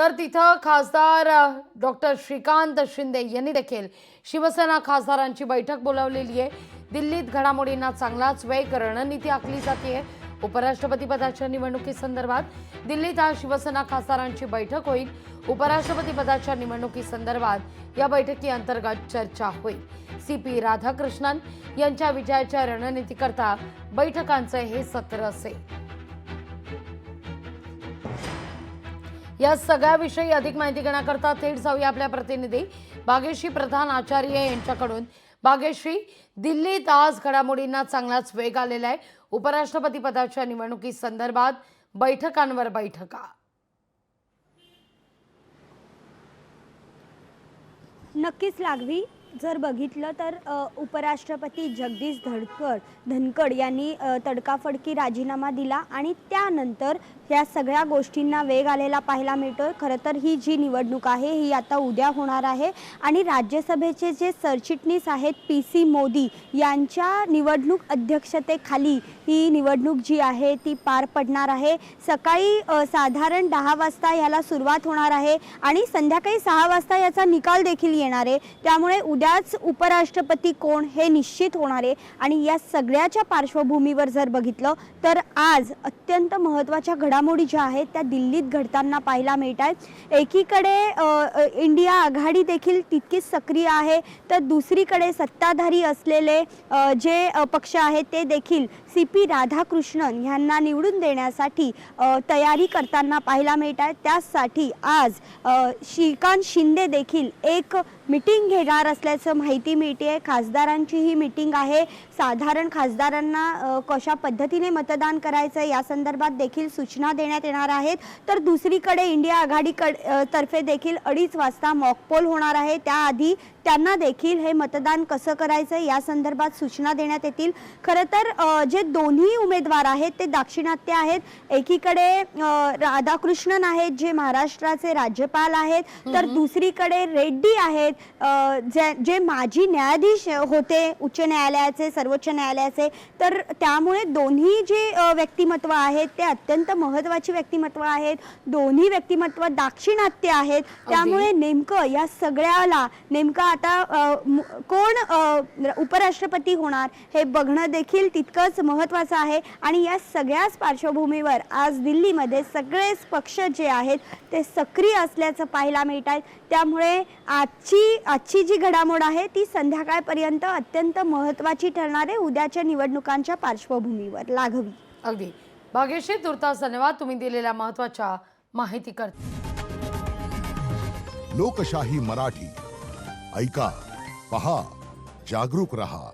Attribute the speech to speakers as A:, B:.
A: तर तिथं खासदार डॉक्टर श्रीकांत शिंदे यांनी देखील शिवसेना खासदारांची बैठक बोलावलेली आहे। दिल्लीत घडामोडींना चांगलाच वेग, रणनीती आखली जाते। उपराष्ट्रपती पदाच्या निवडणुकीसंदर्भात दिल्लीत आज शिवसेना खासदारांची बैठक होईल। उपराष्ट्रपती पदाच्या निवडणुकीसंदर्भात या बैठकीअंतर्गत चर्चा होईल। CP राधाकृष्णन यांच्या विजयाच्या रणनीतीकरता बैठकांचे हे सत्र असेल। या सगळ्याविषयी अधिक माहिती घेण्याकरता थेट जाऊया आपल्या प्रतिनिधी भाग्यश्री प्रधान आचार्य यांच्याकडून। भाग्यश्री, दिल्लीत आज घडामोडींना चांगलाच वेग आलेला आहे। उपराष्ट्रपती पदाच्या निवडणुकीसंदर्भात बैठकांवर बैठका।
B: नक्कीच लागवी, जर बघितलं तर उपराष्ट्रपती जगदीश धनखड यांनी तडकाफडकी राजीनामा दिला आणि त्यानंतर या सगळ्या गोष्टींना वेग आलेला पाहायला मिळतोय। खरं तर ही जी निवडणूक आहे ही आता उद्या होणार आहे आणि राज्यसभेचे जे सरचिटणीस आहेत PC मोदी यांच्या निवडणूक अध्यक्षतेखाली ही निवडणूक जी आहे ती पार पडणार आहे। सकाळी साधारण 10 वाजता याला सुरुवात होणार आहे आणि संध्याकाळी 6 वाजता याचा निकाल देखील येणार आहे। त्यामुळे उद्याच उपराष्ट्रपती कोण हे निश्चित होणार आहे आणि या सगळ्याच्या पार्श्वभूमीवर जर बघितलं तर आज अत्यंत महत्त्वाच्या घडामोडी ज्या आहेत त्या दिल्लीत घडताना पाहायला मिळत आहेत। एकीकडे इंडिया आघाडी देखील तितकीच सक्रिय आहे, तर दुसरीकडे सत्ताधारी असलेले जे पक्ष आहेत ते देखील CP राधाकृष्णन यांना निवडून देण्यासाठी तयारी करताना पाहायला मिळत आहे। त्यासाठी आज श्रीकांत शिंदे देखील एक मीटिंग घेणार असल्याचं माहिती मिळते। खासदारांची ही मीटिंग आहे। साधारण खासदारांना कशा पद्धतीने मतदान करायचं या संदर्भात देखील सूचना देण्यात येणार आहेत। तर दुसरीकडे इंडिया आघाडी तर्फे देखील 2:30 वाजता मॉक पोल होणार आहे। त्याआधी त्यांना देखील हे मतदान कसं करायचं या संदर्भात सूचना देण्यात येतील। खरं तर जे दोन्ही उमेदवार आहेत ते दाक्षिणात्य आहेत। एकीकडे राधाकृष्णन आहेत जे महाराष्ट्राचे राज्यपाल आहेत, तर दुसरीकडे रेड्डी आहेत जे माजी न्यायाधीश होते उच्च न्यायालयाचे, सर्वोच्च न्यायालयाचे। तर त्यामुळे दोन्ही जे व्यक्तिमत्व आहेत ते अत्यंत महत्त्वाची व्यक्तिमत्व आहेत। दोन्ही व्यक्तिमत्व दाक्षिणात्य आहेत। त्यामुळे नेमकं या सगळ्याला नेमकं आता कोण उपराष्ट्रपती होणार हे बघणं देखील तितकंच महत्त्वाचं आहे आणि या सगळ्याच पार्श्वभूमीवर आज दिल्लीमध्ये सगळेच पक्ष जे आहेत ते सक्रिय असल्याचं पाहायला मिळत आहे। त्यामुळे आजची जी घडामोड आहे ती संध्याकाळपर्यंत अत्यंत महत्त्वाची ठरणार आहे उद्याच्या निवडणुकांच्या पार्श्वभूमीवर। लागवी,
A: अगदी भाग्यश्री, तुर्तास धन्यवाद तुम्ही दिलेल्या महत्त्वाच्या माहितीकरता।
C: लोकशाही मराठी ऐका, पहा, जागरूक रहा।